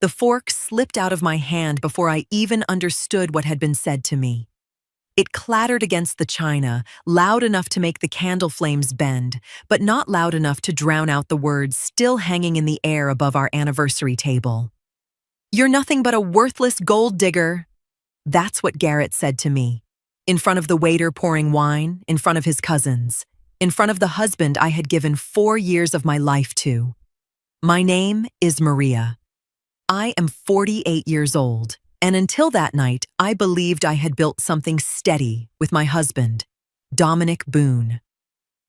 The fork slipped out of my hand before I even understood what had been said to me. It clattered against the china, loud enough to make the candle flames bend, but not loud enough to drown out the words still hanging in the air above our anniversary table. "You're nothing but a worthless gold digger." That's what Garrett said to me. In front of the waiter pouring wine, in front of his cousins, in front of the husband I had given 4 years of my life to. My name is Maria. I am 48 years old, and until that night, I believed I had built something steady with my husband, Dominic Boone.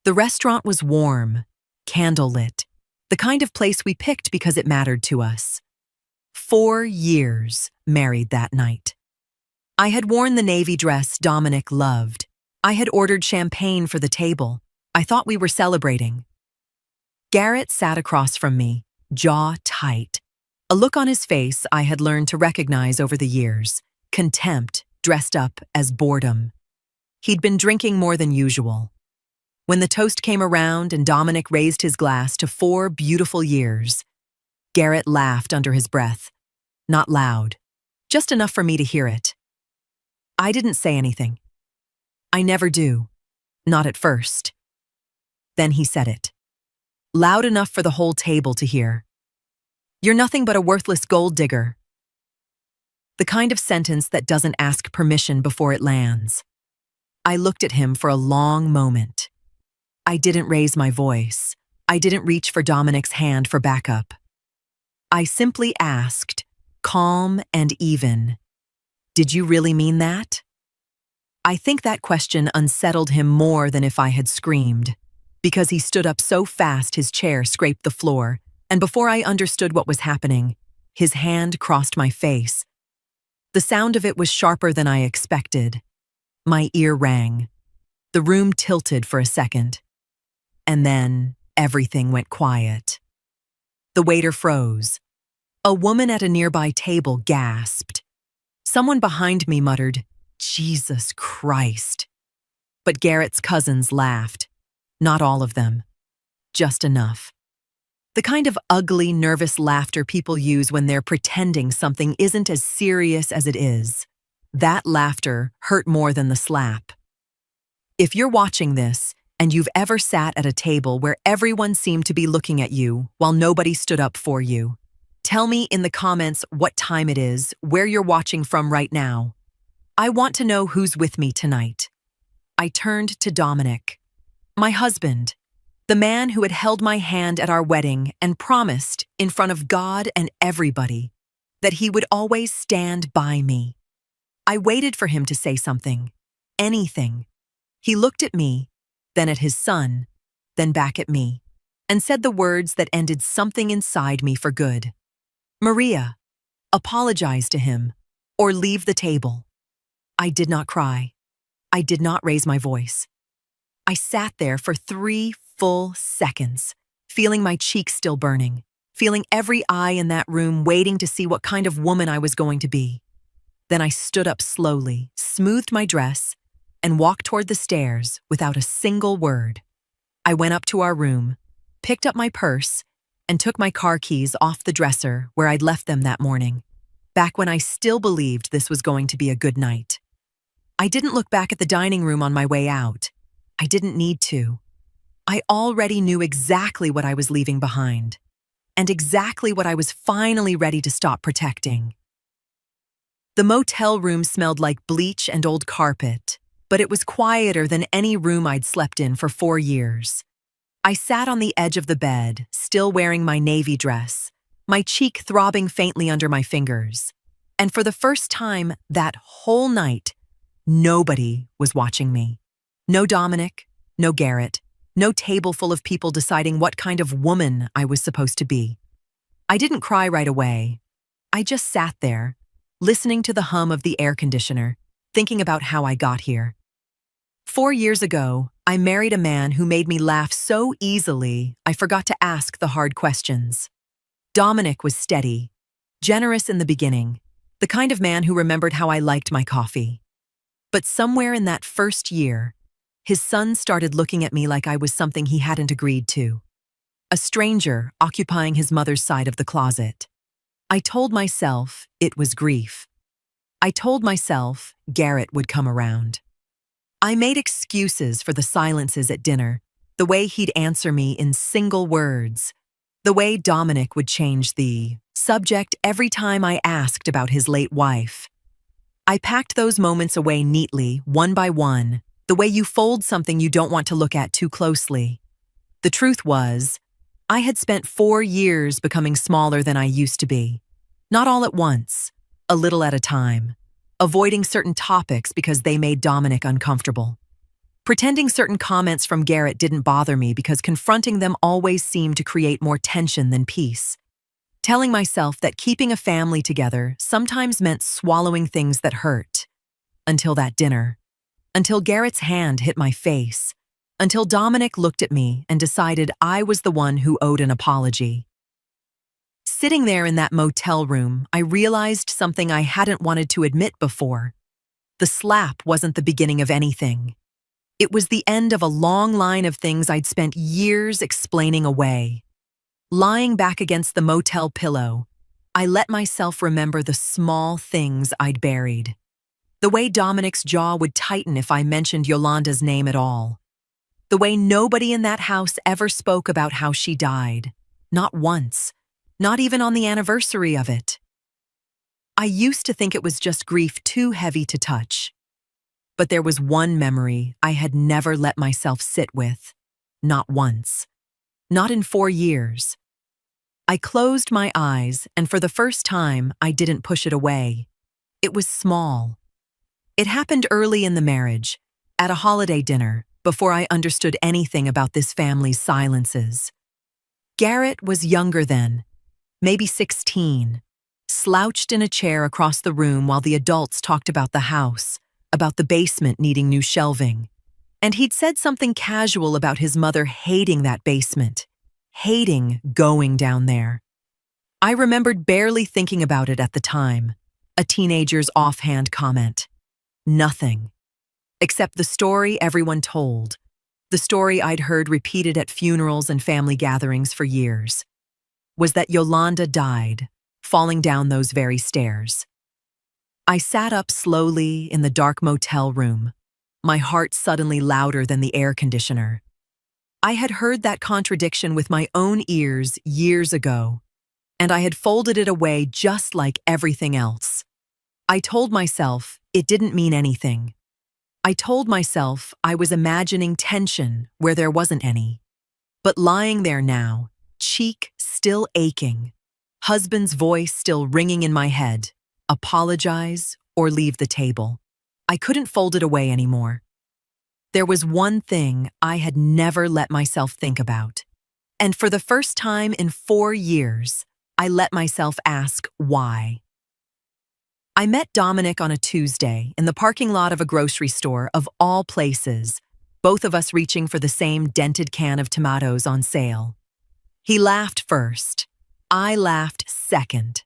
The restaurant was warm, candlelit, the kind of place we picked because it mattered to us. 4 years married that night. I had worn the navy dress Dominic loved. I had ordered champagne for the table. I thought we were celebrating. Garrett sat across from me, jaw tight. A look on his face I had learned to recognize over the years, contempt dressed up as boredom. He'd been drinking more than usual. When the toast came around and Dominic raised his glass to 4 beautiful years, Garrett laughed under his breath. Not loud, just enough for me to hear it. I didn't say anything. I never do, not at first. Then he said it, loud enough for the whole table to hear. "You're nothing but a worthless gold digger." The kind of sentence that doesn't ask permission before it lands. I looked at him for a long moment. I didn't raise my voice. I didn't reach for Dominic's hand for backup. I simply asked, calm and even, "Did you really mean that?" I think that question unsettled him more than if I had screamed, because he stood up so fast his chair scraped the floor, and before I understood what was happening, his hand crossed my face. The sound of it was sharper than I expected. My ear rang. The room tilted for a second. And then everything went quiet. The waiter froze. A woman at a nearby table gasped. Someone behind me muttered, "Jesus Christ." But Garrett's cousins laughed. Not all of them. Just enough. The kind of ugly, nervous laughter people use when they're pretending something isn't as serious as it is. That laughter hurt more than the slap. If you're watching this, and you've ever sat at a table where everyone seemed to be looking at you while nobody stood up for you, tell me in the comments what time it is, where you're watching from right now. I want to know who's with me tonight. I turned to Dominic, my husband, the man who had held my hand at our wedding and promised, in front of God and everybody, that he would always stand by me. I waited for him to say something, anything. He looked at me, then at his son, then back at me, and said the words that ended something inside me for good. "Maria, apologize to him, or leave the table." I did not cry. I did not raise my voice. I sat there for 3 full seconds, feeling my cheeks still burning, feeling every eye in that room waiting to see what kind of woman I was going to be. Then I stood up slowly, smoothed my dress, and walked toward the stairs without a single word. I went up to our room, picked up my purse, and took my car keys off the dresser where I'd left them that morning, back when I still believed this was going to be a good night. I didn't look back at the dining room on my way out. I didn't need to. I already knew exactly what I was leaving behind, and exactly what I was finally ready to stop protecting. The motel room smelled like bleach and old carpet, but it was quieter than any room I'd slept in for 4 years. I sat on the edge of the bed, still wearing my navy dress, my cheek throbbing faintly under my fingers. And for the first time that whole night, nobody was watching me. No Dominic, no Garrett, no table full of people deciding what kind of woman I was supposed to be. I didn't cry right away. I just sat there, listening to the hum of the air conditioner, thinking about how I got here. 4 years ago, I married a man who made me laugh so easily I forgot to ask the hard questions. Dominic was steady, generous in the beginning, the kind of man who remembered how I liked my coffee. But somewhere in that first year, his son started looking at me like I was something he hadn't agreed to. A stranger occupying his mother's side of the closet. I told myself it was grief. I told myself Garrett would come around. I made excuses for the silences at dinner, the way he'd answer me in single words, the way Dominic would change the subject every time I asked about his late wife. I packed those moments away neatly, one by one, the way you fold something you don't want to look at too closely. The truth was, I had spent 4 years becoming smaller than I used to be. Not all at once, a little at a time. Avoiding certain topics because they made Dominic uncomfortable. Pretending certain comments from Garrett didn't bother me because confronting them always seemed to create more tension than peace. Telling myself that keeping a family together sometimes meant swallowing things that hurt. Until that dinner. Until Garrett's hand hit my face. Until Dominic looked at me and decided I was the one who owed an apology. Sitting there in that motel room, I realized something I hadn't wanted to admit before. The slap wasn't the beginning of anything. It was the end of a long line of things I'd spent years explaining away. Lying back against the motel pillow, I let myself remember the small things I'd buried. The way Dominic's jaw would tighten if I mentioned Yolanda's name at all. The way nobody in that house ever spoke about how she died. Not once. Not even on the anniversary of it. I used to think it was just grief too heavy to touch. But there was one memory I had never let myself sit with. Not once. Not in 4 years. I closed my eyes, and for the first time, I didn't push it away. It was small. It happened early in the marriage, at a holiday dinner, before I understood anything about this family's silences. Garrett was younger then. Maybe 16, slouched in a chair across the room while the adults talked about the house, about the basement needing new shelving. And he'd said something casual about his mother hating that basement, hating going down there. I remembered barely thinking about it at the time, a teenager's offhand comment. Nothing. Except the story everyone told, the story I'd heard repeated at funerals and family gatherings for years. Was that Yolanda died, falling down those very stairs. I sat up slowly in the dark motel room, my heart suddenly louder than the air conditioner. I had heard that contradiction with my own ears years ago, and I had folded it away just like everything else. I told myself it didn't mean anything. I told myself I was imagining tension where there wasn't any. But lying there now, cheek still aching, husband's voice still ringing in my head, apologize or leave the table. I couldn't fold it away anymore. There was one thing I had never let myself think about. And for the first time in 4 years, I let myself ask why. I met Dominic on a Tuesday in the parking lot of a grocery store of all places, both of us reaching for the same dented can of tomatoes on sale. He laughed first. I laughed second.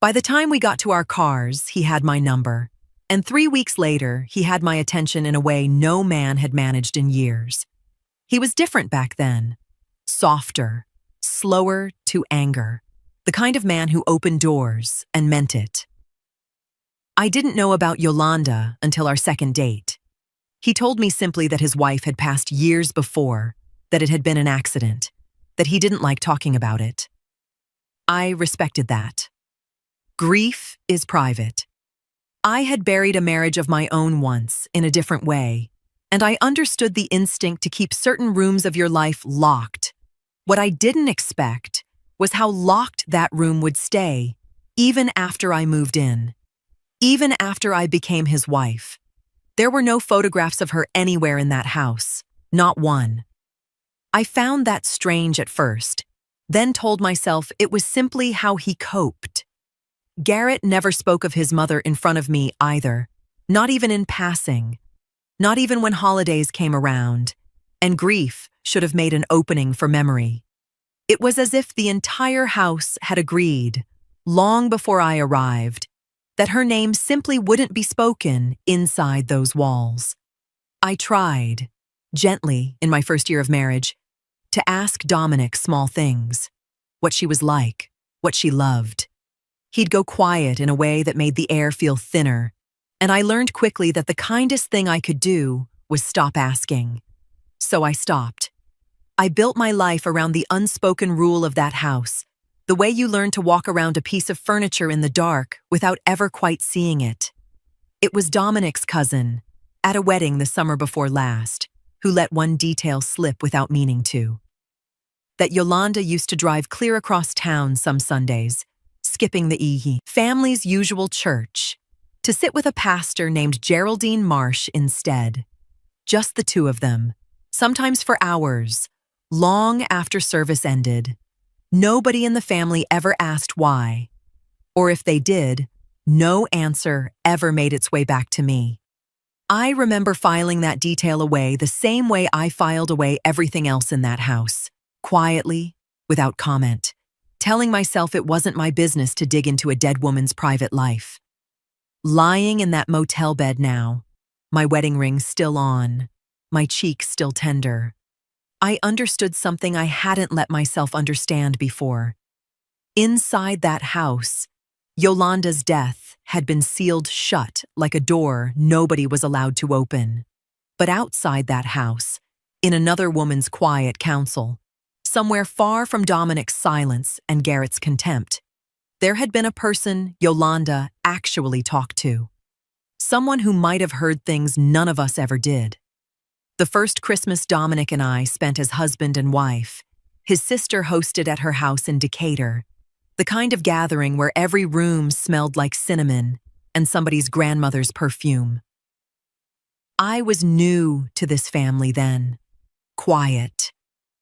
By the time we got to our cars, he had my number, and 3 weeks later, he had my attention in a way no man had managed in years. He was different back then. Softer, slower to anger. The kind of man who opened doors and meant it. I didn't know about Yolanda until our second date. He told me simply that his wife had passed years before, that it had been an accident, that he didn't like talking about it. I respected that. Grief is private. I had buried a marriage of my own once in a different way, and I understood the instinct to keep certain rooms of your life locked. What I didn't expect was how locked that room would stay, even after I moved in, even after I became his wife. There were no photographs of her anywhere in that house, not one. I found that strange at first, then told myself it was simply how he coped. Garrett never spoke of his mother in front of me either, not even in passing, not even when holidays came around, and grief should have made an opening for memory. It was as if the entire house had agreed, long before I arrived, that her name simply wouldn't be spoken inside those walls. I tried, gently in my first year of marriage, to ask Dominic small things, what she was like, what she loved. He'd go quiet in a way that made the air feel thinner, and I learned quickly that the kindest thing I could do was stop asking. So I stopped. I built my life around the unspoken rule of that house, the way you learn to walk around a piece of furniture in the dark without ever quite seeing it. It was Dominic's cousin, at a wedding the summer before last, who let one detail slip without meaning to. That Yolanda used to drive clear across town some Sundays, skipping the family's usual church, to sit with a pastor named Geraldine Marsh instead. Just the two of them, sometimes for hours, long after service ended. Nobody in the family ever asked why, or if they did, no answer ever made its way back to me. I remember filing that detail away the same way I filed away everything else in that house, quietly, without comment, telling myself it wasn't my business to dig into a dead woman's private life. Lying in that motel bed now, my wedding ring still on, my cheek still tender, I understood something I hadn't let myself understand before. Inside that house, Yolanda's death had been sealed shut like a door nobody was allowed to open. But outside that house, in another woman's quiet counsel, somewhere far from Dominic's silence and Garrett's contempt, there had been a person Yolanda actually talked to. Someone who might have heard things none of us ever did. The first Christmas Dominic and I spent as husband and wife, his sister hosted at her house in Decatur, the kind of gathering where every room smelled like cinnamon and somebody's grandmother's perfume. I was new to this family then, quiet,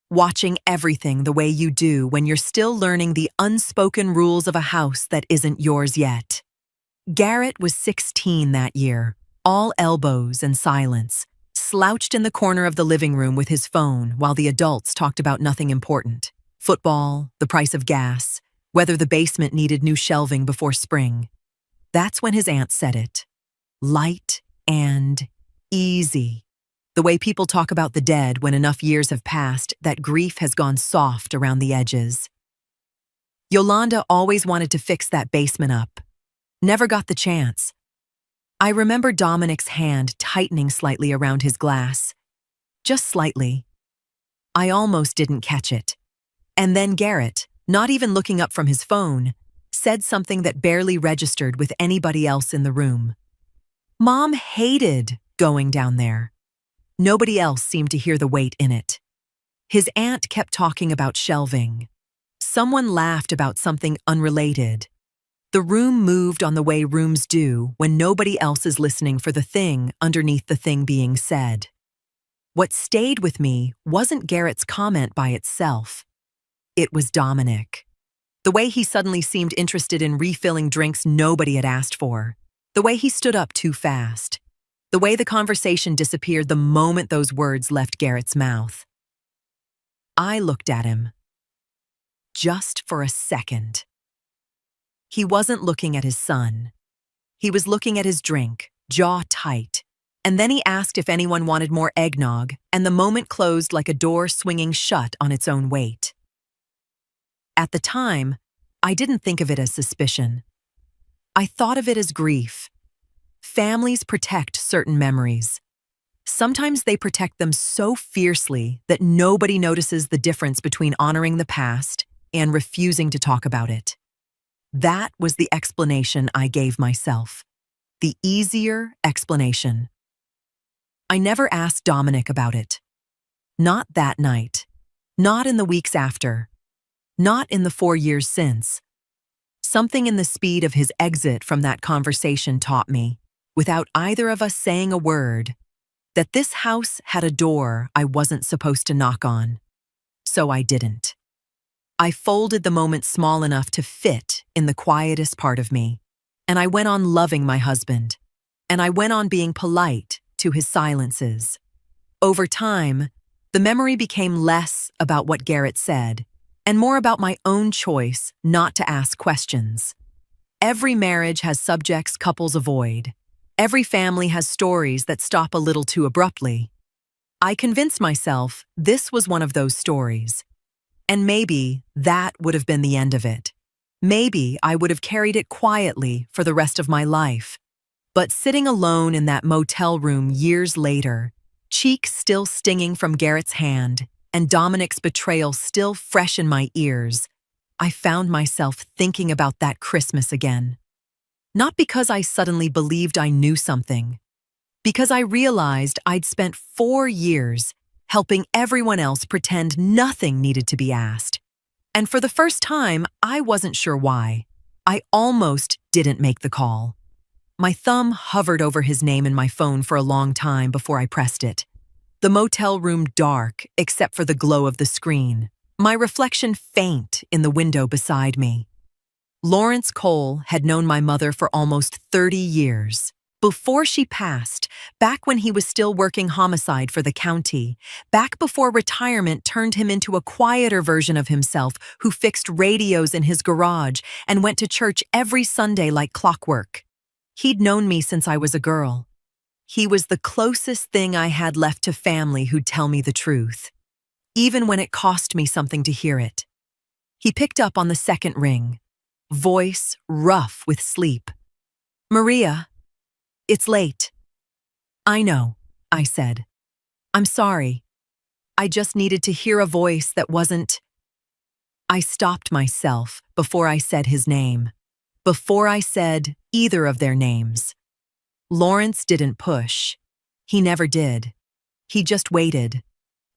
watching everything the way you do when you're still learning the unspoken rules of a house that isn't yours yet. Garrett was 16 that year, all elbows and silence, slouched in the corner of the living room with his phone while the adults talked about nothing important. Football, the price of gas, whether the basement needed new shelving before spring. That's when his aunt said it. Light and easy. The way people talk about the dead when enough years have passed that grief has gone soft around the edges. Yolanda always wanted to fix that basement up. Never got the chance. I remember Dominic's hand tightening slightly around his glass. Just slightly. I almost didn't catch it. And then Garrett, not even looking up from his phone, said something that barely registered with anybody else in the room. Mom hated going down there. Nobody else seemed to hear the weight in it. His aunt kept talking about shelving. Someone laughed about something unrelated. The room moved on the way rooms do when nobody else is listening for the thing underneath the thing being said. What stayed with me wasn't Garrett's comment by itself. It was Dominic. The way he suddenly seemed interested in refilling drinks nobody had asked for. The way he stood up too fast. The way the conversation disappeared the moment those words left Garrett's mouth. I looked at him. Just for a second. He wasn't looking at his son. He was looking at his drink, jaw tight. And then he asked if anyone wanted more eggnog, and the moment closed like a door swinging shut on its own weight. At the time, I didn't think of it as suspicion. I thought of it as grief. Families protect certain memories. Sometimes they protect them so fiercely that nobody notices the difference between honoring the past and refusing to talk about it. That was the explanation I gave myself. The easier explanation. I never asked Dominic about it. Not that night. Not in the weeks after. Not in the 4 years since. Something in the speed of his exit from that conversation taught me, without either of us saying a word, that this house had a door I wasn't supposed to knock on. So I didn't. I folded the moment small enough to fit in the quietest part of me, and I went on loving my husband, and I went on being polite to his silences. Over time, the memory became less about what Garrett said, and more about my own choice not to ask questions. Every marriage has subjects couples avoid. Every family has stories that stop a little too abruptly. I convinced myself this was one of those stories. And maybe that would have been the end of it. Maybe I would have carried it quietly for the rest of my life. But sitting alone in that motel room years later, cheeks still stinging from Garrett's hand, and Dominic's betrayal still fresh in my ears, I found myself thinking about that Christmas again. Not because I suddenly believed I knew something, because I realized I'd spent 4 years helping everyone else pretend nothing needed to be asked. And for the first time, I wasn't sure why. I almost didn't make the call. My thumb hovered over his name in my phone for a long time before I pressed it. The motel room dark except for the glow of the screen. My reflection faint in the window beside me. Lawrence Cole had known my mother for almost 30 years. Before she passed, back when he was still working homicide for the county, back before retirement turned him into a quieter version of himself who fixed radios in his garage and went to church every Sunday like clockwork. He'd known me since I was a girl. He was the closest thing I had left to family who'd tell me the truth, even when it cost me something to hear it. He picked up on the second ring, voice rough with sleep. "Maria, it's late." "I know," I said. "I'm sorry. I just needed to hear a voice that wasn't—" I stopped myself before I said his name, before I said either of their names. Lawrence didn't push. He never did. He just waited.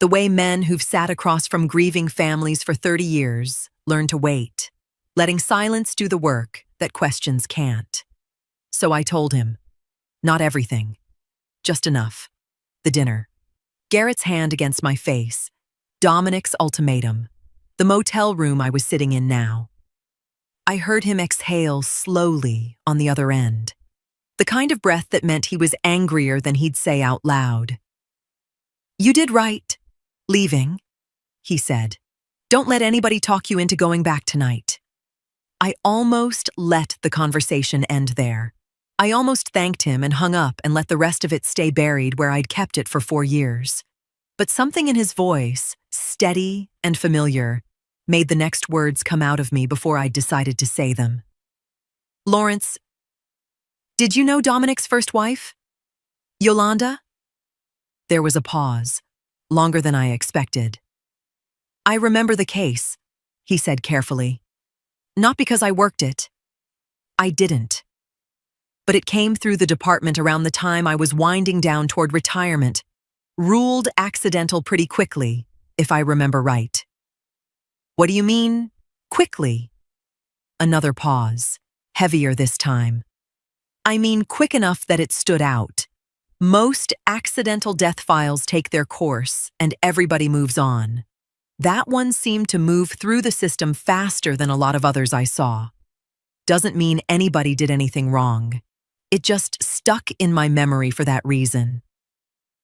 The way men who've sat across from grieving families for 30 years learn to wait, letting silence do the work that questions can't. So I told him. Not everything. Just enough. The dinner. Garrett's hand against my face. Dominic's ultimatum. The motel room I was sitting in now. I heard him exhale slowly on the other end. The kind of breath that meant he was angrier than he'd say out loud. "You did right, leaving," he said. "Don't let anybody talk you into going back tonight." I almost let the conversation end there. I almost thanked him and hung up and let the rest of it stay buried where I'd kept it for 4 years. But something in his voice, steady and familiar, made the next words come out of me before I'd decided to say them. "Lawrence, did you know Dominic's first wife? Yolanda?" There was a pause, longer than I expected. "I remember the case," he said carefully. "Not because I worked it. I didn't. But it came through the department around the time I was winding down toward retirement. Ruled accidental pretty quickly, if I remember right." "What do you mean, quickly?" Another pause, heavier this time. "I mean quick enough that it stood out. Most accidental death files take their course and everybody moves on. That one seemed to move through the system faster than a lot of others I saw. Doesn't mean anybody did anything wrong. It just stuck in my memory for that reason."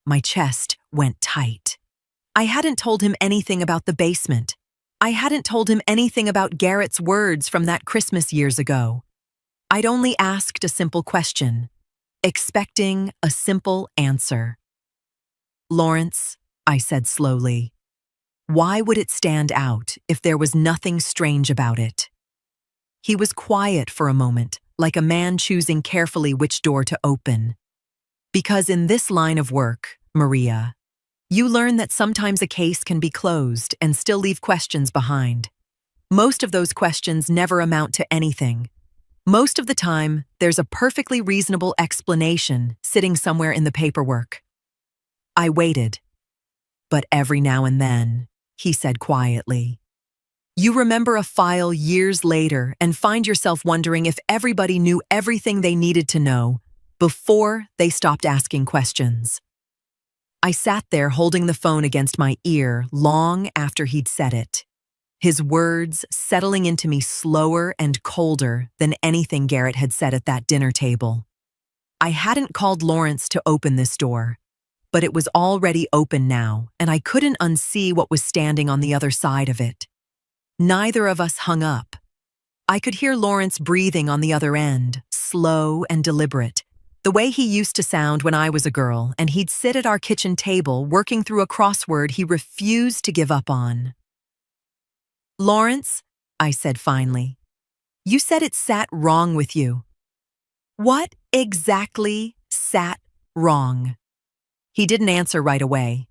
My chest went tight. I hadn't told him anything about the basement. I hadn't told him anything about Garrett's words from that Christmas years ago. I'd only asked a simple question, expecting a simple answer. "Lawrence," I said slowly, "why would it stand out if there was nothing strange about it?" He was quiet for a moment, like a man choosing carefully which door to open. "Because in this line of work, Maria, you learn that sometimes a case can be closed and still leave questions behind. Most of those questions never amount to anything. Most of the time, there's a perfectly reasonable explanation sitting somewhere in the paperwork." I waited. "But every now and then," he said quietly, "you remember a file years later and find yourself wondering if everybody knew everything they needed to know before they stopped asking questions." I sat there holding the phone against my ear long after he'd said it, his words settling into me slower and colder than anything Garrett had said at that dinner table. I hadn't called Lawrence to open this door, but it was already open now, and I couldn't unsee what was standing on the other side of it. Neither of us hung up. I could hear Lawrence breathing on the other end, slow and deliberate, the way he used to sound when I was a girl, and he'd sit at our kitchen table working through a crossword he refused to give up on. "Lawrence," I said finally, You said it sat wrong with you. What exactly sat wrong? He didn't answer right away.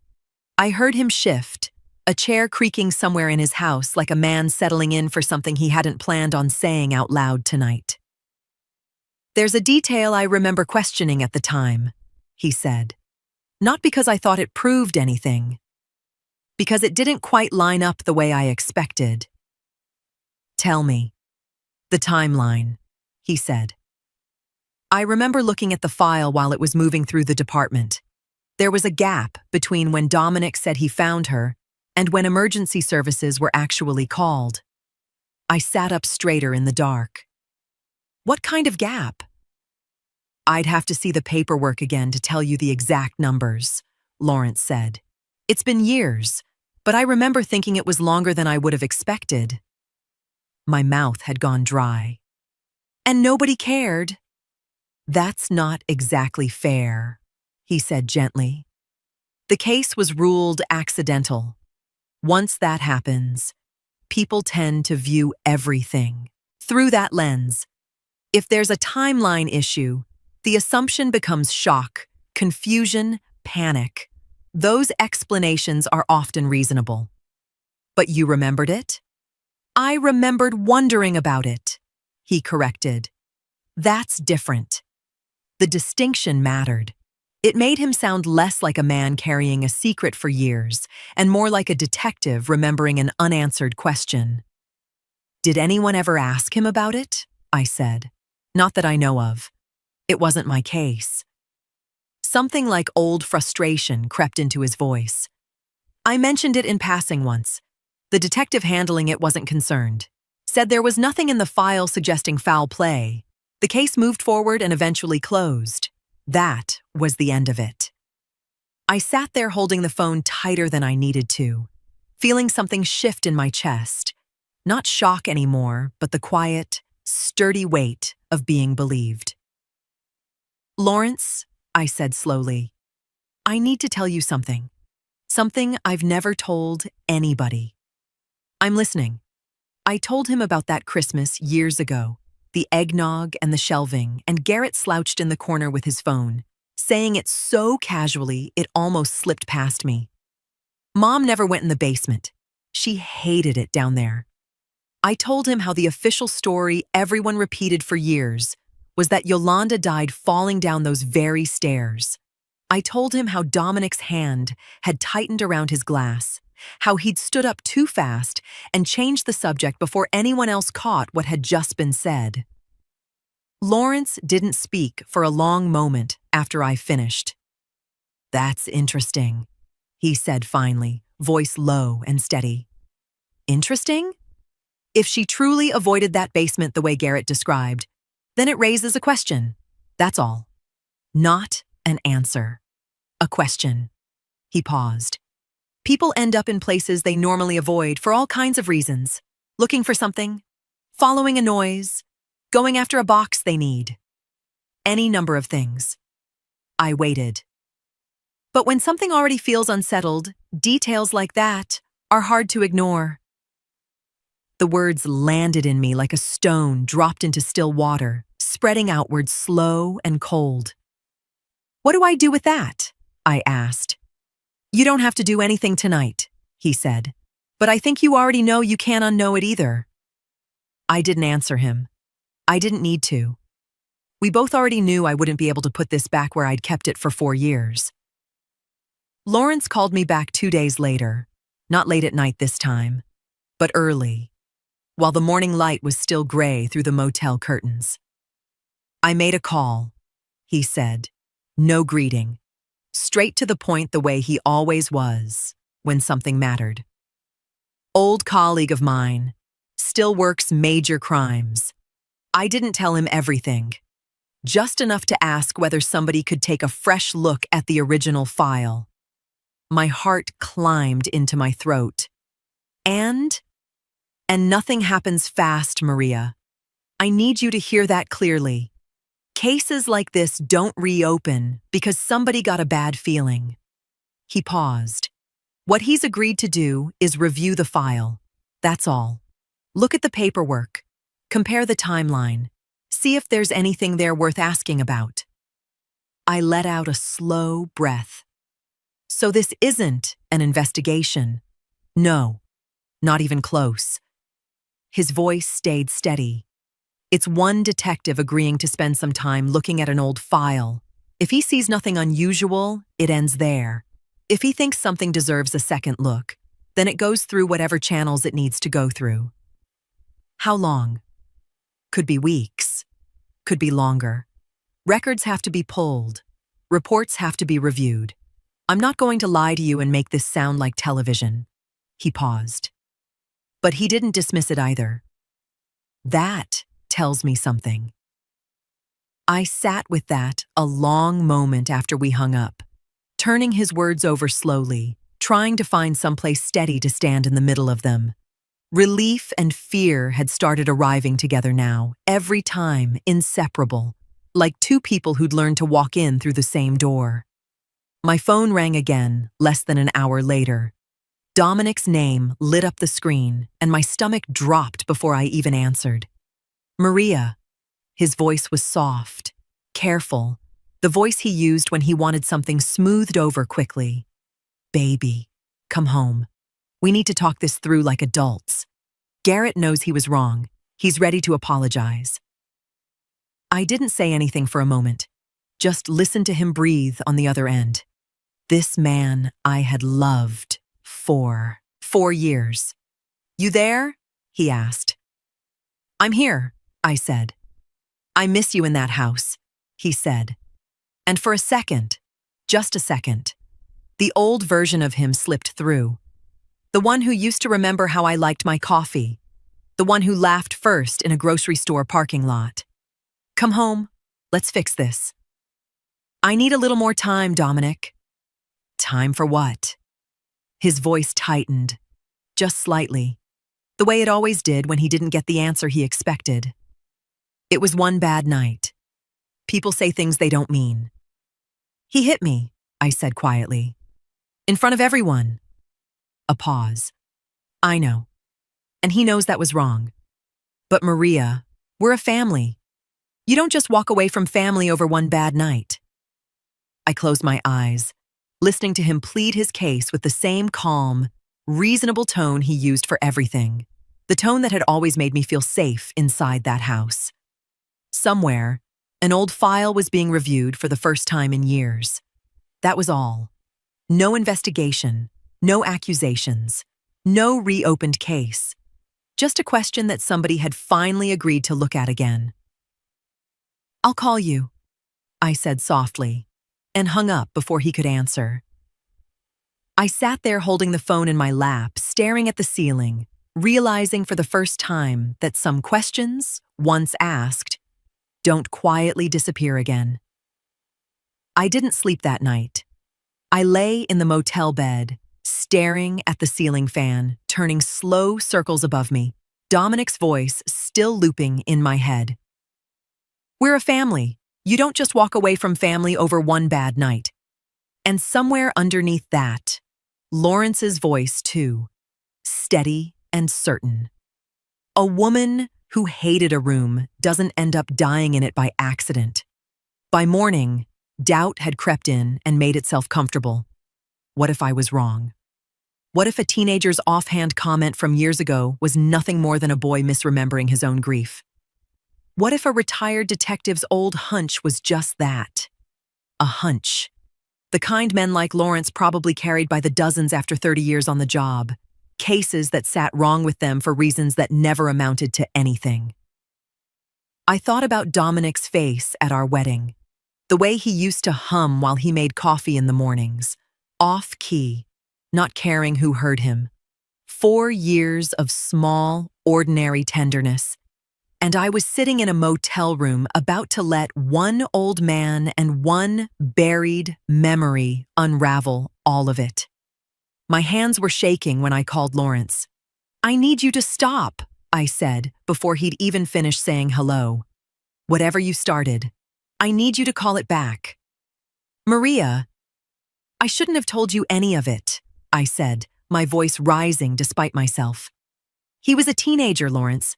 I heard him shift, a chair creaking somewhere in his house like a man settling in for something he hadn't planned on saying out loud tonight. There's a detail I remember questioning at the time, he said. Not because I thought it proved anything, because it didn't quite line up the way I expected. Tell me. The timeline, he said. I remember looking at the file while it was moving through the department. There was a gap between when Dominic said he found her and when emergency services were actually called. I sat up straighter in the dark. What kind of gap? I'd have to see the paperwork again to tell you the exact numbers, Lawrence said. It's been years, but I remember thinking it was longer than I would have expected. My mouth had gone dry. And nobody cared. That's not exactly fair, he said gently. The case was ruled accidental. Once that happens, people tend to view everything through that lens. If there's a timeline issue, the assumption becomes shock, confusion, panic. Those explanations are often reasonable. But you remembered it? I remembered wondering about it, he corrected. That's different. The distinction mattered. It made him sound less like a man carrying a secret for years and more like a detective remembering an unanswered question. Did anyone ever ask him about it? I said. Not that I know of. It wasn't my case. Something like old frustration crept into his voice. I mentioned it in passing once. The detective handling it wasn't concerned. Said there was nothing in the file suggesting foul play. The case moved forward and eventually closed. That was the end of it. I sat there holding the phone tighter than I needed to, feeling something shift in my chest. Not shock anymore, but the quiet, sturdy weight of being believed. Lawrence, I said slowly, I need to tell you something. Something I've never told anybody. I'm listening. I told him about that Christmas years ago. The eggnog and the shelving, and Garrett slouched in the corner with his phone, saying it so casually it almost slipped past me. Mom never went in the basement. She hated it down there. I told him how the official story everyone repeated for years was that Yolanda died falling down those very stairs. I told him how Dominic's hand had tightened around his glass, how he'd stood up too fast and changed the subject before anyone else caught what had just been said. Lawrence didn't speak for a long moment after I finished. That's interesting, he said finally, voice low and steady. Interesting? If she truly avoided that basement the way Garrett described, then it raises a question. That's all. Not an answer. A question. He paused. People end up in places they normally avoid for all kinds of reasons. Looking for something, following a noise, going after a box they need. Any number of things. I waited. But when something already feels unsettled, details like that are hard to ignore. The words landed in me like a stone dropped into still water, spreading outward slow and cold. What do I do with that? I asked. You don't have to do anything tonight, he said. But I think you already know you can't unknow it either. I didn't answer him. I didn't need to. We both already knew I wouldn't be able to put this back where I'd kept it for 4 years. Lawrence called me back 2 days later, not late at night this time, but early, while the morning light was still gray through the motel curtains. I made a call, he said. No greeting. Straight to the point the way he always was when something mattered. Old colleague of mine, still works major crimes. I didn't tell him everything, just enough to ask whether somebody could take a fresh look at the original file. My heart climbed into my throat. And nothing happens fast, Maria. I need you to hear that clearly. Cases like this don't reopen because somebody got a bad feeling. He paused. What he's agreed to do is review the file. That's all. Look at the paperwork. Compare the timeline. See if there's anything there worth asking about. I let out a slow breath. So this isn't an investigation. No, not even close. His voice stayed steady. It's one detective agreeing to spend some time looking at an old file. If he sees nothing unusual, it ends there. If he thinks something deserves a second look, then it goes through whatever channels it needs to go through. How long? Could be weeks. Could be longer. Records have to be pulled. Reports have to be reviewed. I'm not going to lie to you and make this sound like television. He paused. But he didn't dismiss it either. That tells me something. I sat with that a long moment after we hung up, turning his words over slowly, trying to find someplace steady to stand in the middle of them. Relief and fear had started arriving together now, every time inseparable, like two people who'd learned to walk in through the same door. My phone rang again, less than an hour later. Dominic's name lit up the screen, and my stomach dropped before I even answered. Maria. His voice was soft, careful, the voice he used when he wanted something smoothed over quickly. Baby, come home. We need to talk this through like adults. Garrett knows he was wrong. He's ready to apologize. I didn't say anything for a moment, just listened to him breathe on the other end. This man I had loved for 4 years. You there? He asked. I'm here, I said. I miss you in that house, he said. And for a second, just a second, the old version of him slipped through. The one who used to remember how I liked my coffee. The one who laughed first in a grocery store parking lot. Come home, let's fix this. I need a little more time, Dominic. Time for what? His voice tightened, just slightly, the way it always did when he didn't get the answer he expected. It was one bad night. People say things they don't mean. He hit me, I said quietly. In front of everyone. A pause. I know. And he knows that was wrong. But Maria, we're a family. You don't just walk away from family over one bad night. I closed my eyes, listening to him plead his case with the same calm, reasonable tone he used for everything. The tone that had always made me feel safe inside that house. Somewhere, an old file was being reviewed for the first time in years. That was all. No investigation, no accusations, no reopened case. Just a question that somebody had finally agreed to look at again. I'll call you, I said softly, and hung up before he could answer. I sat there holding the phone in my lap, staring at the ceiling, realizing for the first time that some questions, once asked, don't quietly disappear again. I didn't sleep that night. I lay in the motel bed, staring at the ceiling fan, turning slow circles above me, Dominic's voice still looping in my head. We're a family. You don't just walk away from family over one bad night. And somewhere underneath that, Lawrence's voice too, steady and certain. A woman who hated a room doesn't end up dying in it by accident. By morning, doubt had crept in and made itself comfortable. What if I was wrong? What if a teenager's offhand comment from years ago was nothing more than a boy misremembering his own grief? What if a retired detective's old hunch was just that? A hunch. The kind men like Lawrence probably carried by the dozens after 30 years on the job. Cases that sat wrong with them for reasons that never amounted to anything. I thought about Dominic's face at our wedding. The way he used to hum while he made coffee in the mornings. Off-key, not caring who heard him. 4 years of small, ordinary tenderness. And I was sitting in a motel room about to let one old man and one buried memory unravel all of it. My hands were shaking when I called Lawrence. I need you to stop, I said before he'd even finished saying hello. Whatever you started, I need you to call it back. Maria, I shouldn't have told you any of it, I said, my voice rising despite myself. He was a teenager, Lawrence.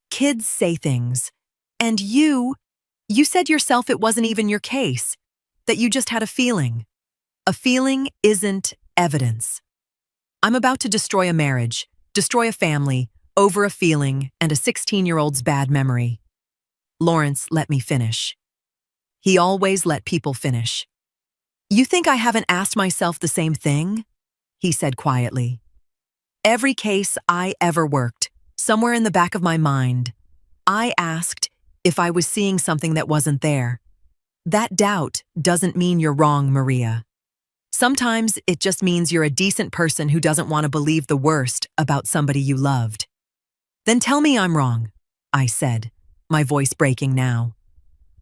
Kids say things. And you said yourself it wasn't even your case, that you just had a feeling. A feeling isn't evidence. I'm about to destroy a marriage, destroy a family, over a feeling and a 16-year-old's bad memory. Lawrence let me finish. He always let people finish. You think I haven't asked myself the same thing? He said quietly. Every case I ever worked, somewhere in the back of my mind, I asked if I was seeing something that wasn't there. That doubt doesn't mean you're wrong, Maria. Sometimes it just means you're a decent person who doesn't want to believe the worst about somebody you loved. Then tell me I'm wrong, I said, my voice breaking now.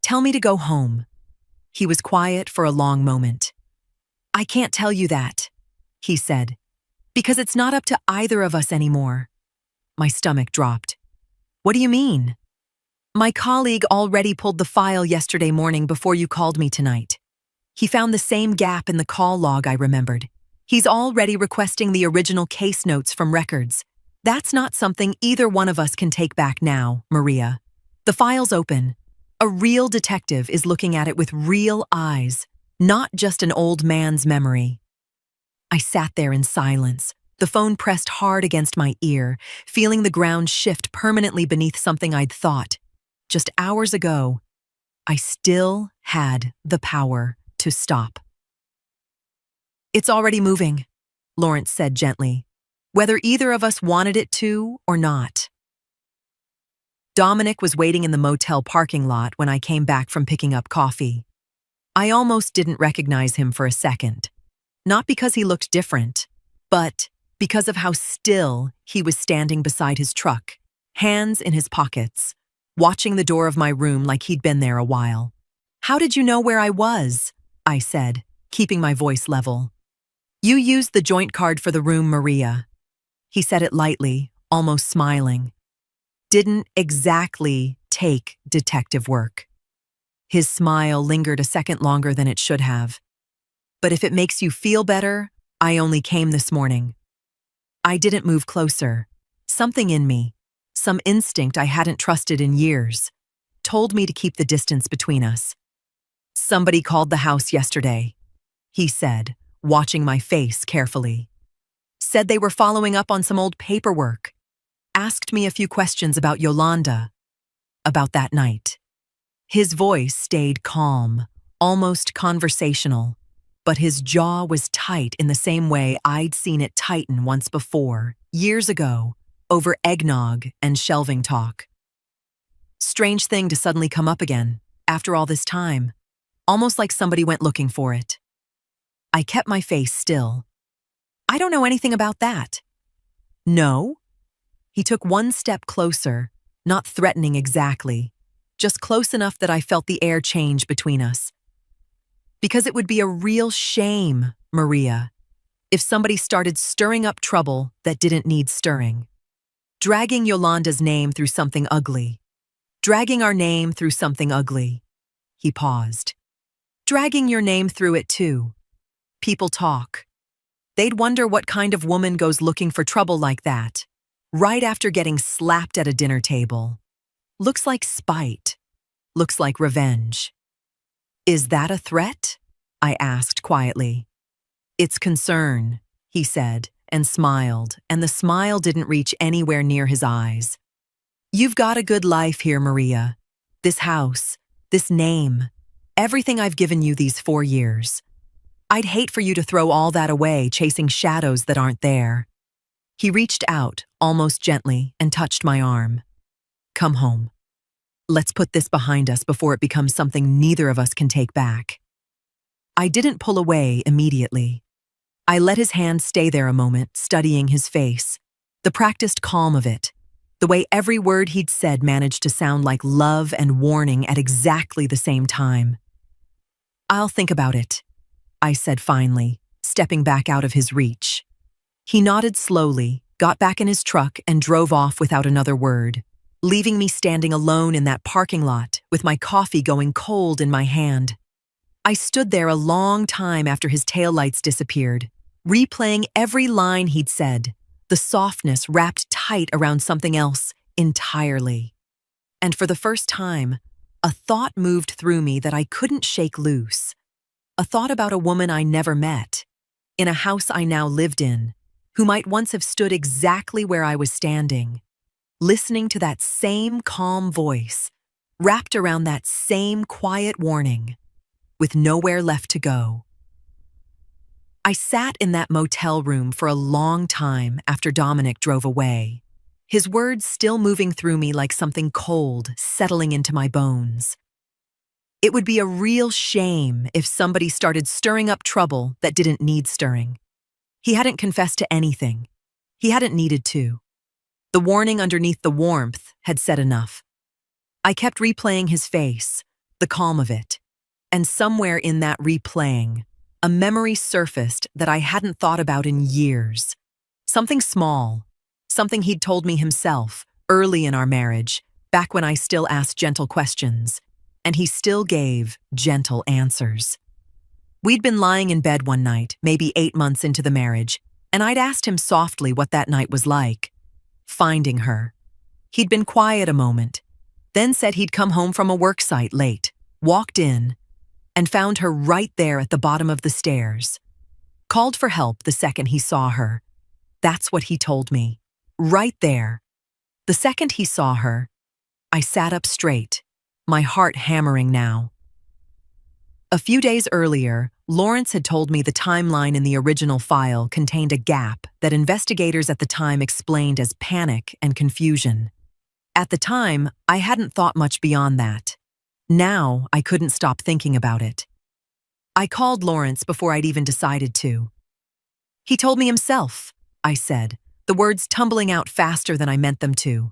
Tell me to go home. He was quiet for a long moment. I can't tell you that, he said, because it's not up to either of us anymore. My stomach dropped. What do you mean? My colleague already pulled the file yesterday morning before you called me tonight. He found the same gap in the call log I remembered. He's already requesting the original case notes from records. That's not something either one of us can take back now, Maria. The file's open. A real detective is looking at it with real eyes, not just an old man's memory. I sat there in silence, the phone pressed hard against my ear, feeling the ground shift permanently beneath something I'd thought. Just hours ago, I still had the power to stop. It's already moving, Lawrence said gently, whether either of us wanted it to or not. Dominic was waiting in the motel parking lot when I came back from picking up coffee. I almost didn't recognize him for a second. Not because he looked different, but because of how still he was standing beside his truck, hands in his pockets, watching the door of my room like he'd been there a while. How did you know where I was? I said, keeping my voice level. You used the joint card for the room, Maria. He said it lightly, almost smiling. Didn't exactly take detective work. His smile lingered a second longer than it should have. But if it makes you feel better, I only came this morning. I didn't move closer. Something in me, some instinct I hadn't trusted in years, told me to keep the distance between us. Somebody called the house yesterday, he said, watching my face carefully. Said they were following up on some old paperwork. Asked me a few questions about Yolanda, about that night. His voice stayed calm, almost conversational, but his jaw was tight in the same way I'd seen it tighten once before, years ago, over eggnog and shelving talk. Strange thing to suddenly come up again, after all this time, almost like somebody went looking for it. I kept my face still. I don't know anything about that. No? He took one step closer, not threatening exactly, just close enough that I felt the air change between us. Because it would be a real shame, Maria, if somebody started stirring up trouble that didn't need stirring. Dragging Yolanda's name through something ugly. Dragging our name through something ugly. He paused. Dragging your name through it too. People talk. They'd wonder what kind of woman goes looking for trouble like that, right after getting slapped at a dinner table. Looks like spite. Looks like revenge. Is that a threat? I asked quietly. It's concern, he said, and smiled, and the smile didn't reach anywhere near his eyes. You've got a good life here, Maria. This house, this name, everything I've given you these 4 years. I'd hate for you to throw all that away chasing shadows that aren't there. He reached out, almost gently, and touched my arm. Come home. Let's put this behind us before it becomes something neither of us can take back. I didn't pull away immediately. I let his hand stay there a moment, studying his face, the practiced calm of it, the way every word he'd said managed to sound like love and warning at exactly the same time. I'll think about it, I said finally, stepping back out of his reach. He nodded slowly, got back in his truck, and drove off without another word, leaving me standing alone in that parking lot with my coffee going cold in my hand. I stood there a long time after his taillights disappeared, replaying every line he'd said, the softness wrapped tight around something else entirely. And for the first time, a thought moved through me that I couldn't shake loose. A thought about a woman I never met, in a house I now lived in, who might once have stood exactly where I was standing, listening to that same calm voice, wrapped around that same quiet warning, with nowhere left to go. I sat in that motel room for a long time after Dominic drove away, his words still moving through me like something cold settling into my bones. It would be a real shame if somebody started stirring up trouble that didn't need stirring. He hadn't confessed to anything. He hadn't needed to. The warning underneath the warmth had said enough. I kept replaying his face, the calm of it, and somewhere in that replaying, a memory surfaced that I hadn't thought about in years. Something small, something he'd told me himself early in our marriage, back when I still asked gentle questions, and he still gave gentle answers. We'd been lying in bed one night, maybe 8 months into the marriage, and I'd asked him softly what that night was like. Finding her. He'd been quiet a moment, then said he'd come home from a work site late, walked in, and found her right there at the bottom of the stairs. Called for help the second he saw her. That's what he told me. Right there. The second he saw her, I sat up straight, my heart hammering now. A few days earlier, Lawrence had told me the timeline in the original file contained a gap that investigators at the time explained as panic and confusion. At the time, I hadn't thought much beyond that. Now, I couldn't stop thinking about it. I called Lawrence before I'd even decided to. He told me himself, I said, the words tumbling out faster than I meant them to.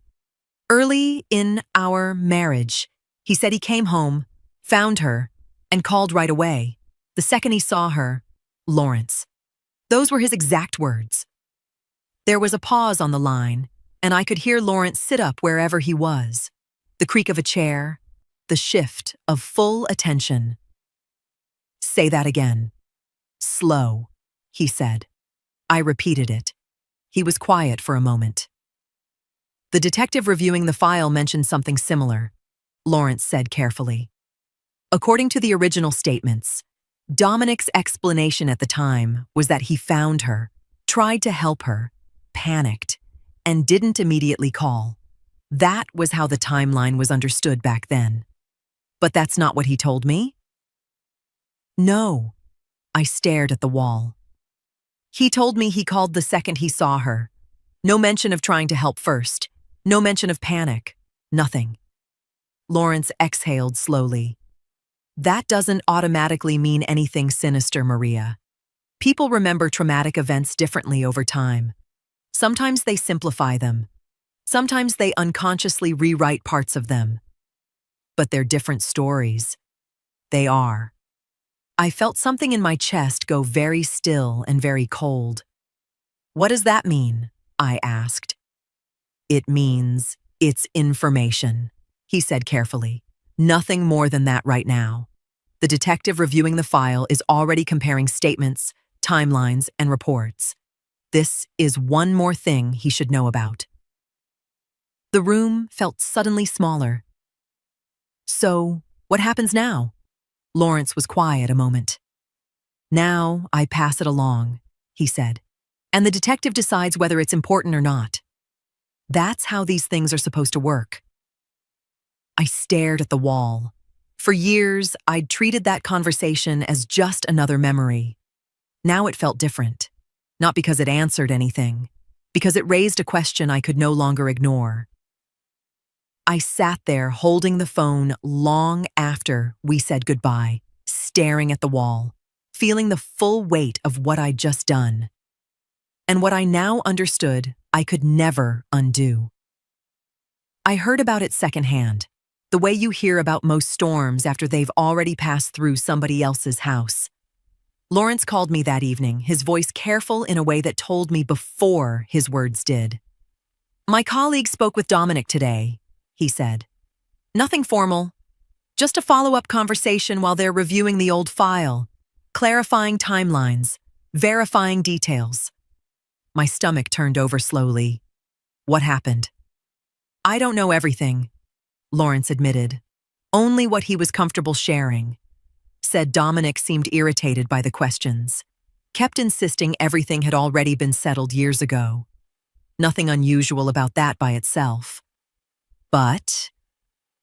Early in our marriage, he said he came home, found her, and called right away. The second he saw her, Lawrence. Those were his exact words. There was a pause on the line, and I could hear Lawrence sit up wherever he was. The creak of a chair, the shift of full attention. Say that again. Slow, he said. I repeated it. He was quiet for a moment. The detective reviewing the file mentioned something similar, Lawrence said carefully. According to the original statements, Dominic's explanation at the time was that he found her, tried to help her, panicked, and didn't immediately call. That was how the timeline was understood back then. But that's not what he told me? No. I stared at the wall. He told me he called the second he saw her. No mention of trying to help first. No mention of panic. Nothing. Lawrence exhaled slowly. That doesn't automatically mean anything sinister, Maria. People remember traumatic events differently over time. Sometimes they simplify them. Sometimes they unconsciously rewrite parts of them. But they're different stories. They are. I felt something in my chest go very still and very cold. What does that mean? I asked. It means it's information, he said carefully. Nothing more than that right now. The detective reviewing the file is already comparing statements, timelines, and reports. This is one more thing he should know about. The room felt suddenly smaller. So, what happens now? Lawrence was quiet a moment. Now I pass it along, he said, and the detective decides whether it's important or not. That's how these things are supposed to work. I stared at the wall. For years, I'd treated that conversation as just another memory. Now it felt different. Not because it answered anything, because it raised a question I could no longer ignore. I sat there holding the phone long after we said goodbye, staring at the wall, feeling the full weight of what I'd just done. And what I now understood I could never undo. I heard about it secondhand, the way you hear about most storms after they've already passed through somebody else's house. Lawrence called me that evening, his voice careful in a way that told me before his words did. My colleague spoke with Dominic today, he said. Nothing formal, just a follow-up conversation while they're reviewing the old file, clarifying timelines, verifying details. My stomach turned over slowly. What happened? I don't know everything. Lawrence admitted. Only what he was comfortable sharing. Said Dominic seemed irritated by the questions. Kept insisting everything had already been settled years ago. Nothing unusual about that by itself. But,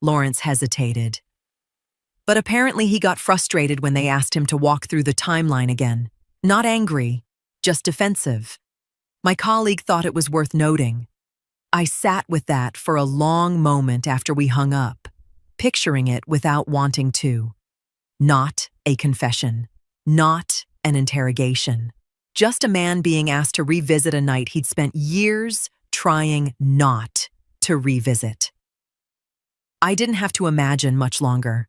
Lawrence hesitated. But apparently he got frustrated when they asked him to walk through the timeline again. Not angry, just defensive. My colleague thought it was worth noting. I sat with that for a long moment after we hung up, picturing it without wanting to. Not a confession. Not an interrogation. Just a man being asked to revisit a night he'd spent years trying not to revisit. I didn't have to imagine much longer.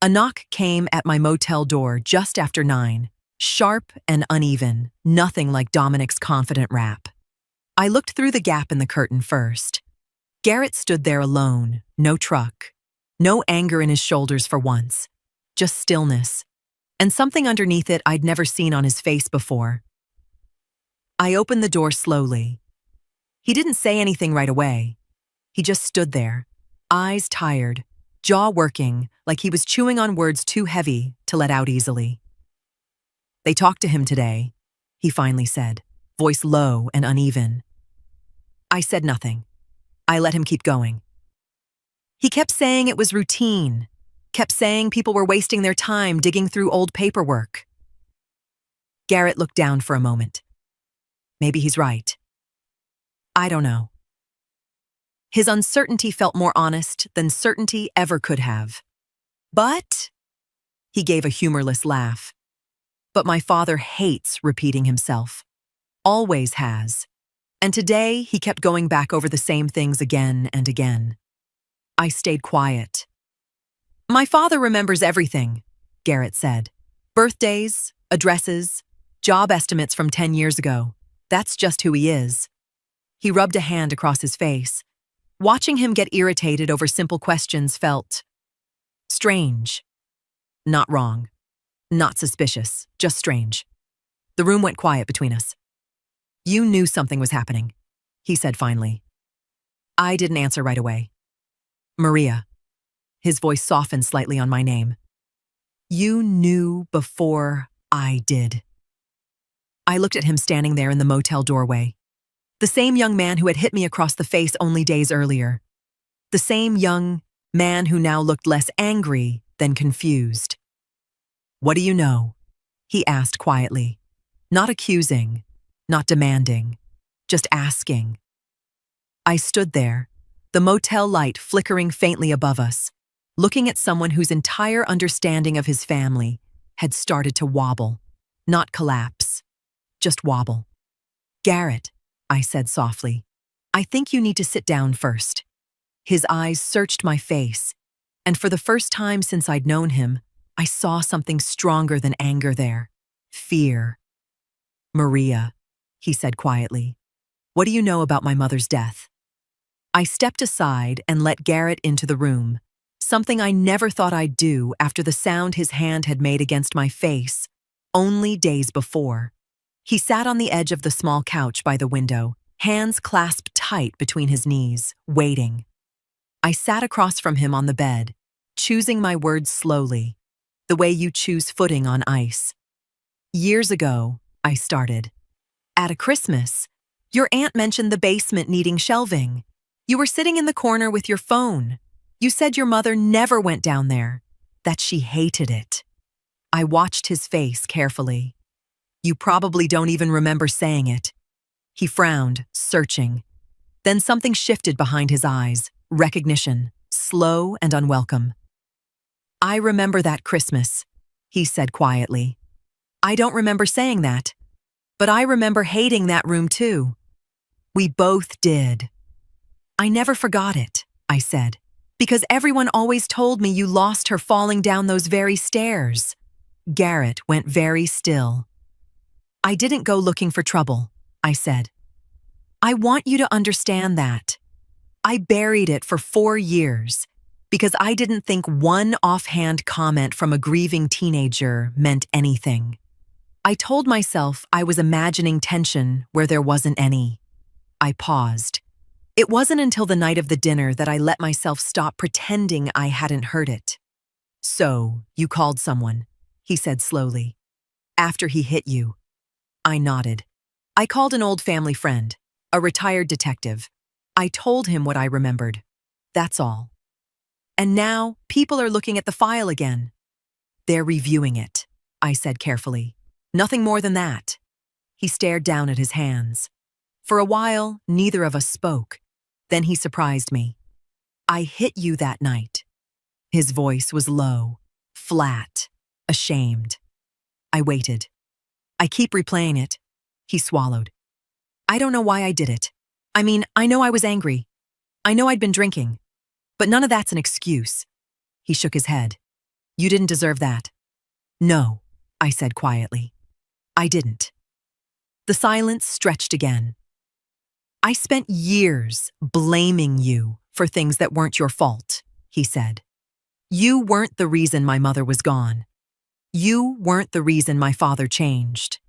A knock came at my motel door just after 9, sharp and uneven, nothing like Dominic's confident rap. I looked through the gap in the curtain first. Garrett stood there alone, no truck, no anger in his shoulders for once, just stillness, and something underneath it I'd never seen on his face before. I opened the door slowly. He didn't say anything right away. He just stood there, eyes tired, jaw working, like he was chewing on words too heavy to let out easily. They talked to him today, he finally said, voice low and uneven. I said nothing. I let him keep going. He kept saying it was routine, kept saying people were wasting their time digging through old paperwork. Garrett looked down for a moment. Maybe he's right. I don't know. His uncertainty felt more honest than certainty ever could have. But, he gave a humorless laugh. But my father hates repeating himself. Always has. And today he kept going back over the same things again and again. I stayed quiet. My father remembers everything, Garrett said. Birthdays, addresses, job estimates from 10 years ago. That's just who he is. He rubbed a hand across his face. Watching him get irritated over simple questions felt strange. Not wrong. Not suspicious. Just strange. The room went quiet between us. You knew something was happening, he said finally. I didn't answer right away. Maria. His voice softened slightly on my name. You knew before I did. I looked at him standing there in the motel doorway. The same young man who had hit me across the face only days earlier. The same young man who now looked less angry than confused. What do you know? He asked quietly. Not accusing, not demanding, just asking. I stood there, the motel light flickering faintly above us, looking at someone whose entire understanding of his family had started to wobble, not collapse, just wobble. Garrett, I said softly, I think you need to sit down first. His eyes searched my face, and for the first time since I'd known him, I saw something stronger than anger there. Fear. Maria, he said quietly, what do you know about my mother's death? I stepped aside and let Garrett into the room, something I never thought I'd do after the sound his hand had made against my face, only days before. He sat on the edge of the small couch by the window, hands clasped tight between his knees, waiting. I sat across from him on the bed, choosing my words slowly, the way you choose footing on ice. Years ago, I started. At a Christmas, your aunt mentioned the basement needing shelving. You were sitting in the corner with your phone. You said your mother never went down there, that she hated it. I watched his face carefully. You probably don't even remember saying it. He frowned, searching. Then something shifted behind his eyes, recognition, slow and unwelcome. I remember that Christmas, he said quietly. I don't remember saying that, but I remember hating that room too. We both did. I never forgot it, I said, because everyone always told me you lost her falling down those very stairs. Garrett went very still. I didn't go looking for trouble, I said. I want you to understand that. I buried it for 4 years because I didn't think one offhand comment from a grieving teenager meant anything. I told myself I was imagining tension where there wasn't any. I paused. It wasn't until the night of the dinner that I let myself stop pretending I hadn't heard it. "So, you called someone," he said slowly. "After he hit you." I nodded. "I called an old family friend, a retired detective. I told him what I remembered. That's all. And now, people are looking at the file again." "They're reviewing it," I said carefully. "Nothing more than that." He stared down at his hands. For a while, neither of us spoke. Then he surprised me. "I hit you that night." His voice was low, flat, ashamed. I waited. "I keep replaying it." He swallowed. "I don't know why I did it. I mean, I know I was angry. I know I'd been drinking. But none of that's an excuse." He shook his head. "You didn't deserve that." "No," I said quietly. "I didn't." The silence stretched again. "I spent years blaming you for things that weren't your fault," he said. "You weren't the reason my mother was gone. You weren't the reason my father changed.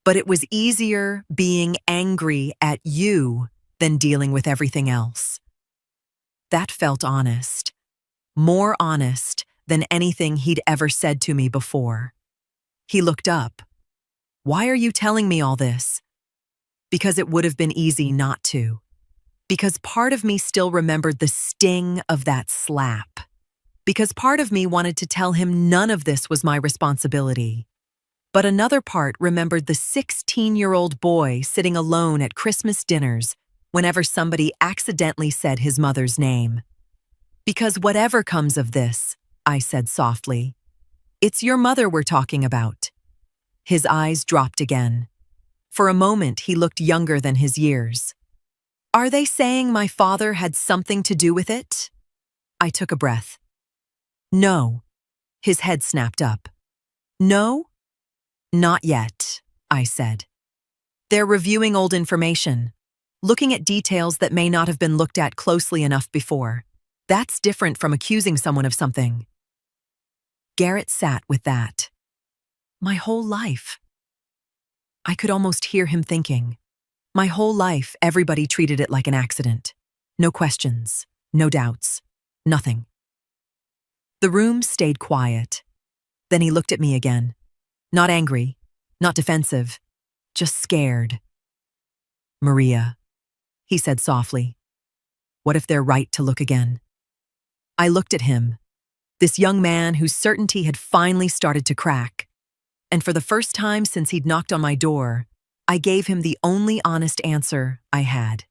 But it was easier being angry at you than dealing with everything else." That felt honest. More honest than anything he'd ever said to me before. He looked up. "Why are you telling me all this?" Because it would have been easy not to. Because part of me still remembered the sting of that slap. Because part of me wanted to tell him none of this was my responsibility. But another part remembered the 16-year-old boy sitting alone at Christmas dinners whenever somebody accidentally said his mother's name. "Because whatever comes of this," I said softly, "it's your mother we're talking about." His eyes dropped again. For a moment, he looked younger than his years. "Are they saying my father had something to do with it?" I took a breath. "No." His head snapped up. "No?" "Not yet," I said. "They're reviewing old information, looking at details that may not have been looked at closely enough before. That's different from accusing someone of something." Garrett sat with that. My whole life. I could almost hear him thinking. My whole life, everybody treated it like an accident. No questions, no doubts, nothing. The room stayed quiet. Then he looked at me again. Not angry, not defensive, just scared. "Maria," he said softly, "what if they're right to look again?" I looked at him, this young man whose certainty had finally started to crack. And for the first time since he'd knocked on my door, I gave him the only honest answer I had.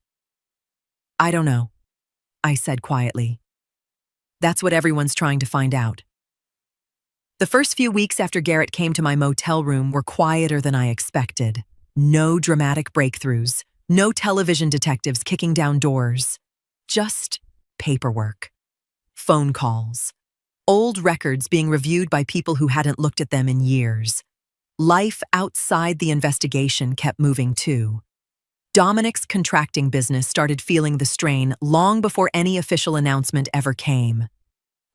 "I don't know," I said quietly. "That's what everyone's trying to find out." The first few weeks after Garrett came to my motel room were quieter than I expected. No dramatic breakthroughs, no television detectives kicking down doors. Just paperwork. Phone calls. Old records being reviewed by people who hadn't looked at them in years. Life outside the investigation kept moving too. Dominic's contracting business started feeling the strain long before any official announcement ever came.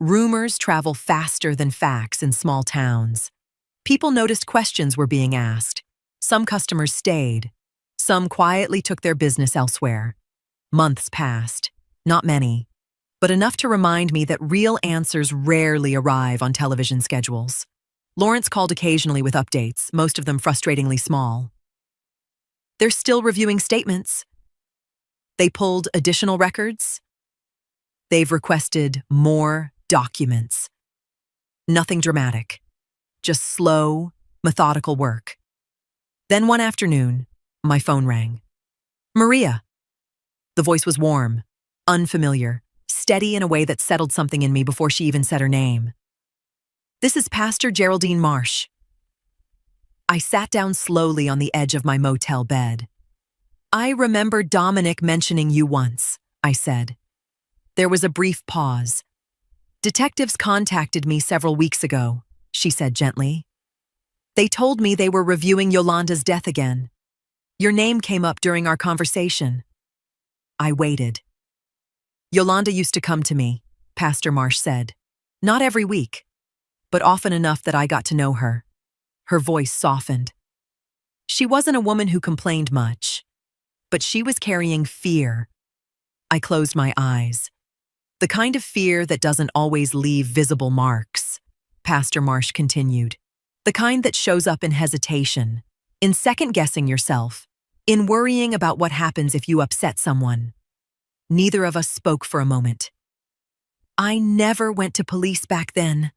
Rumors travel faster than facts in small towns. People noticed questions were being asked. Some customers stayed. Some quietly took their business elsewhere. Months passed. Not many, but enough to remind me that real answers rarely arrive on television schedules. Lawrence called occasionally with updates, most of them frustratingly small. "They're still reviewing statements." "They pulled additional records." "They've requested more documents." Nothing dramatic, just slow, methodical work. Then one afternoon, my phone rang. "Maria." The voice was warm, unfamiliar, steady in a way that settled something in me before she even said her name. "This is Pastor Geraldine Marsh." I sat down slowly on the edge of my motel bed. "I remember Dominic mentioning you once," I said. There was a brief pause. "Detectives contacted me several weeks ago," she said gently. "They told me they were reviewing Yolanda's death again. Your name came up during our conversation." I waited. "Yolanda used to come to me," Pastor Marsh said. "Not every week, but often enough that I got to know her." Her voice softened. "She wasn't a woman who complained much, but she was carrying fear. I closed my eyes. The kind of fear that doesn't always leave visible marks, Pastor Marsh continued. The kind that shows up in hesitation, in second-guessing yourself, in worrying about what happens if you upset someone. Neither of us spoke for a moment. I never went to police back then,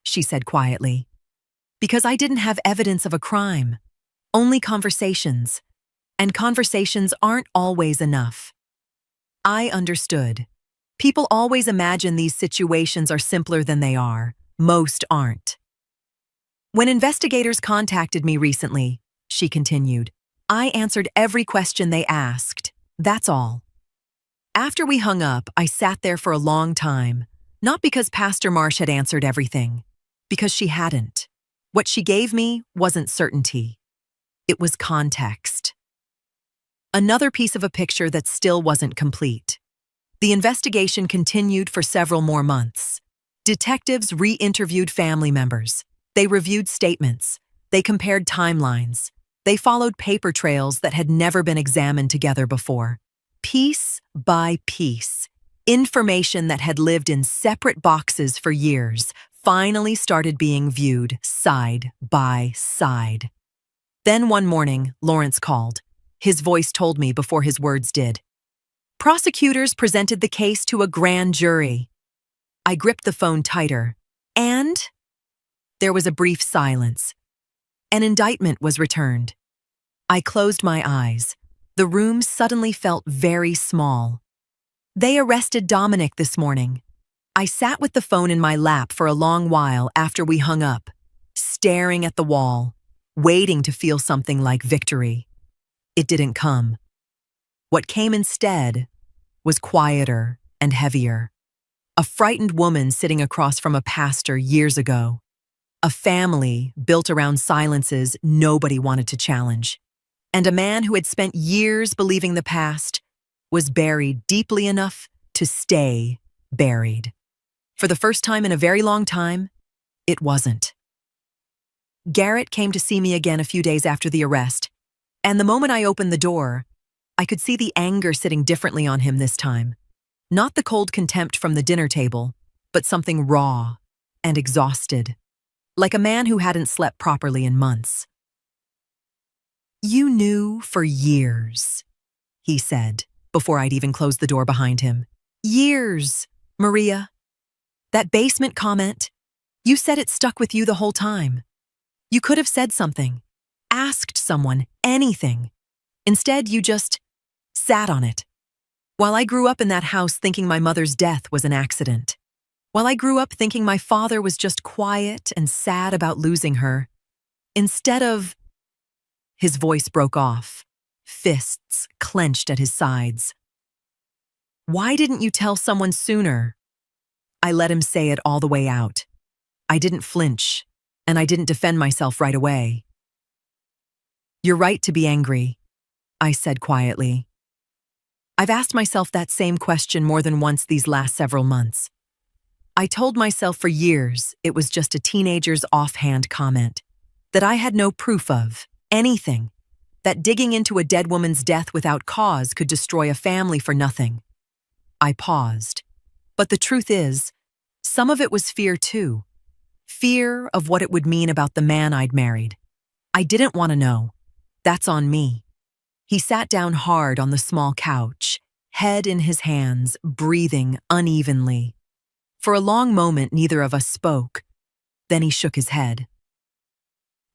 she said quietly, because I didn't have evidence of a crime, only conversations, and conversations aren't always enough. I understood. People always imagine these situations are simpler than they are. Most aren't. When investigators contacted me recently, she continued, I answered every question they asked. That's all. After we hung up, I sat there for a long time, not because Pastor Marsh had answered everything, because she hadn't. What she gave me wasn't certainty. It was context. Another piece of a picture that still wasn't complete. The investigation continued for several more months. Detectives re-interviewed family members. They reviewed statements. They compared timelines. They followed paper trails that had never been examined together before. Piece by piece, information that had lived in separate boxes for years finally started being viewed side by side. Then one morning, Lawrence called. His voice told me before his words did. Prosecutors presented the case to a grand jury. I gripped the phone tighter, and there was a brief silence. An indictment was returned. I closed my eyes. The room suddenly felt very small. They arrested Dominic this morning. I sat with the phone in my lap for a long while after we hung up, staring at the wall, waiting to feel something like victory. It didn't come. What came instead was quieter and heavier. A frightened woman sitting across from a pastor years ago. A family built around silences nobody wanted to challenge. And a man who had spent years believing the past was buried deeply enough to stay buried. For the first time in a very long time, it wasn't. Garrett came to see me again a few days after the arrest, and the moment I opened the door, I could see the anger sitting differently on him this time. Not the cold contempt from the dinner table, but something raw and exhausted, like a man who hadn't slept properly in months. You knew for years, he said, before I'd even closed the door behind him. Years, Maria. That basement comment, you said it stuck with you the whole time. You could have said something, asked someone, anything. Instead, you just sat on it. While I grew up in that house thinking my mother's death was an accident. While I grew up thinking my father was just quiet and sad about losing her. Instead of... His voice broke off, fists clenched at his sides. Why didn't you tell someone sooner? I let him say it all the way out. I didn't flinch, and I didn't defend myself right away. You're right to be angry, I said quietly. I've asked myself that same question more than once these last several months. I told myself for years it was just a teenager's offhand comment, that I had no proof of, anything, that digging into a dead woman's death without cause could destroy a family for nothing. I paused. But the truth is, some of it was fear too. Fear of what it would mean about the man I'd married. I didn't want to know. That's on me. He sat down hard on the small couch, head in his hands, breathing unevenly. For a long moment, neither of us spoke. Then he shook his head.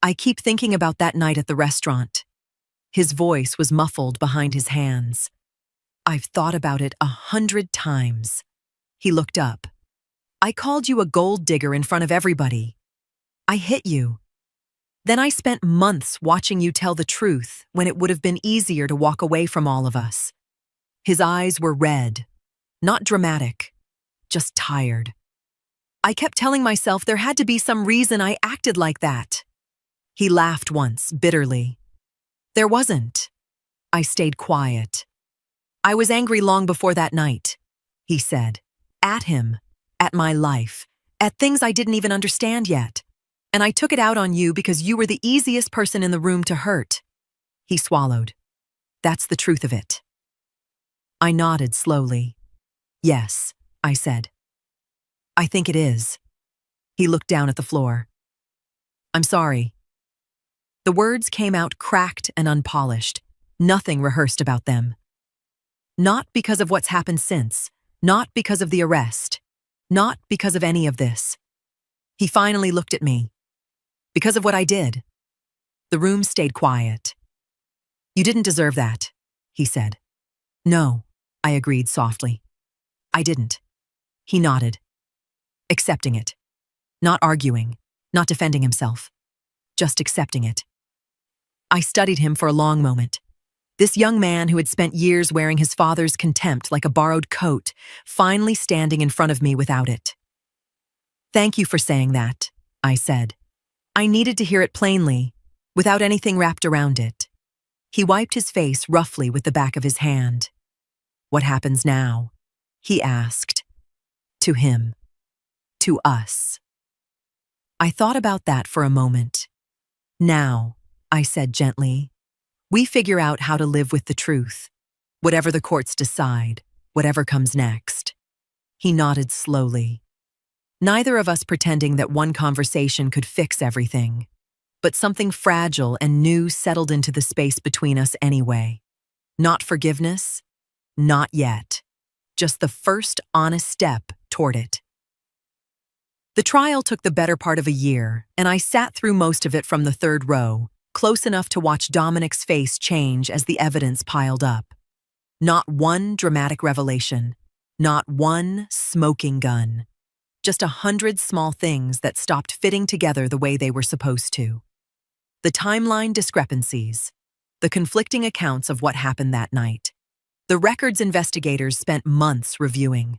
I keep thinking about that night at the restaurant. His voice was muffled behind his hands. I've thought about it 100 times. He looked up. I called you a gold digger in front of everybody. I hit you. Then I spent months watching you tell the truth when it would have been easier to walk away from all of us. His eyes were red, not dramatic, just tired. I kept telling myself there had to be some reason I acted like that. He laughed once, bitterly. There wasn't. I stayed quiet. I was angry long before that night, he said. At him, at my life, at things I didn't even understand yet. And I took it out on you because you were the easiest person in the room to hurt. He swallowed. That's the truth of it. I nodded slowly. Yes, I said. I think it is. He looked down at the floor. I'm sorry. The words came out cracked and unpolished, nothing rehearsed about them. Not because of what's happened since, not because of the arrest, not because of any of this. He finally looked at me. Because of what I did. The room stayed quiet. You didn't deserve that, he said. No, I agreed softly. I didn't. He nodded. Accepting it. Not arguing, not defending himself. Just accepting it. I studied him for a long moment. This young man who had spent years wearing his father's contempt like a borrowed coat, finally standing in front of me without it. Thank you for saying that, I said. I needed to hear it plainly, without anything wrapped around it. He wiped his face roughly with the back of his hand. What happens now? He asked. To him. To us. I thought about that for a moment. Now, I said gently, we figure out how to live with the truth, whatever the courts decide, whatever comes next. He nodded slowly. Neither of us pretending that one conversation could fix everything, but something fragile and new settled into the space between us anyway. Not forgiveness, not yet. Just the first honest step toward it. The trial took the better part of a year, and I sat through most of it from the third row, close enough to watch Dominic's face change as the evidence piled up. Not one dramatic revelation, not one smoking gun. Just 100 small things that stopped fitting together the way they were supposed to. The timeline discrepancies, the conflicting accounts of what happened that night. The records investigators spent months reviewing.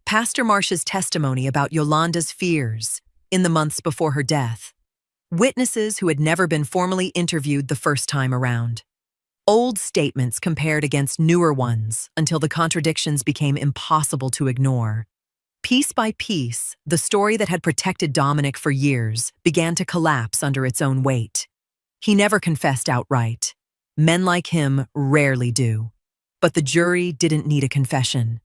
Pastor Marsh's testimony about Yolanda's fears in the months before her death. Witnesses who had never been formally interviewed the first time around. Old statements compared against newer ones until the contradictions became impossible to ignore. Piece by piece, the story that had protected Dominic for years began to collapse under its own weight. He never confessed outright. Men like him rarely do. But the jury didn't need a confession.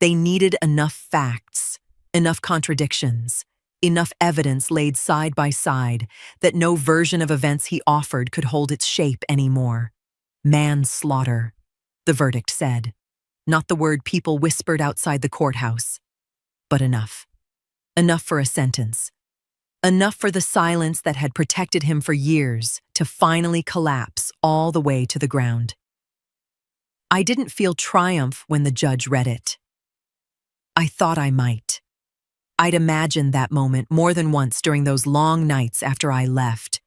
They needed enough facts, enough contradictions, enough evidence laid side by side that no version of events he offered could hold its shape anymore. Manslaughter, the verdict said. Not the word people whispered outside the courthouse. But enough. Enough for a sentence. Enough for the silence that had protected him for years to finally collapse all the way to the ground. I didn't feel triumph when the judge read it. I thought I might. I'd imagined that moment more than once during those long nights after I left.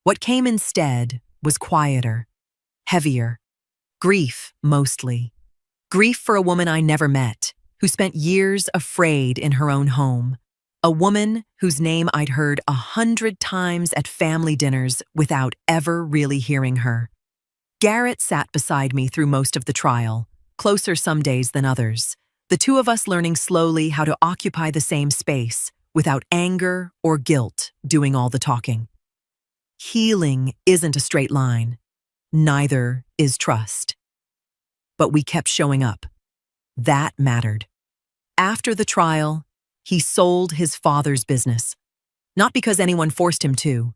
What came instead was quieter, heavier, grief mostly. Grief for a woman I never met, who spent years afraid in her own home. A woman whose name I'd heard 100 times at family dinners without ever really hearing her. Garrett sat beside me through most of the trial, closer some days than others. The two of us learning slowly how to occupy the same space without anger or guilt doing all the talking. Healing isn't a straight line. Neither is trust. But we kept showing up. That mattered. After the trial, he sold his father's business. Not because anyone forced him to.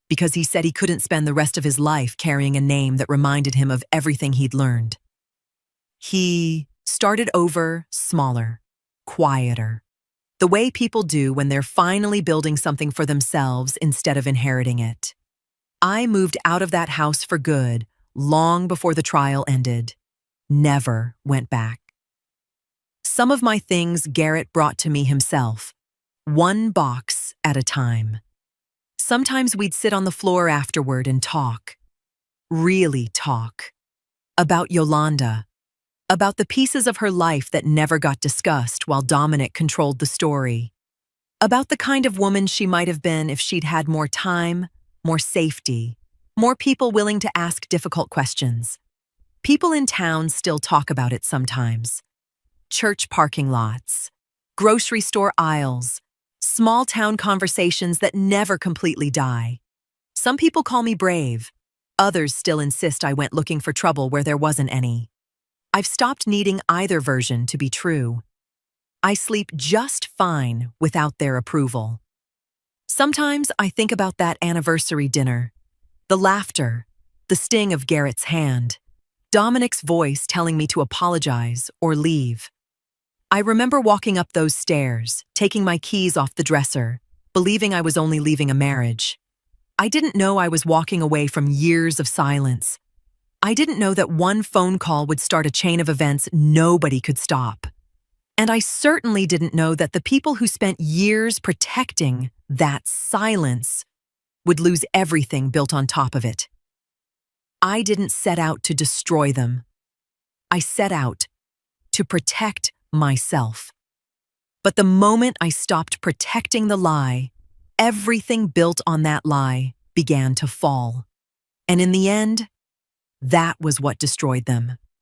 Because he said he couldn't spend the rest of his life carrying a name that reminded him of everything he'd learned. He started over smaller, quieter. The way people do when they're finally building something for themselves instead of inheriting it. I moved out of that house for good long before the trial ended. Never went back. Some of my things Garrett brought to me himself, one box at a time. Sometimes we'd sit on the floor afterward and talk. Really talk. About Yolanda. About the pieces of her life that never got discussed while Dominic controlled the story. About the kind of woman she might have been if she'd had more time, more safety, more people willing to ask difficult questions. People in town still talk about it sometimes. Church parking lots, grocery store aisles, small town conversations that never completely die. Some people call me brave. Others still insist I went looking for trouble where there wasn't any. I've stopped needing either version to be true. I sleep just fine without their approval. Sometimes I think about that anniversary dinner, the laughter, the sting of Garrett's hand, Dominic's voice telling me to apologize or leave. I remember walking up those stairs, taking my keys off the dresser, believing I was only leaving a marriage. I didn't know I was walking away from years of silence. I didn't know that one phone call would start a chain of events nobody could stop. And I certainly didn't know that the people who spent years protecting that silence would lose everything built on top of it. I didn't set out to destroy them. I set out to protect myself. But the moment I stopped protecting the lie, everything built on that lie began to fall. And in the end, that was what destroyed them.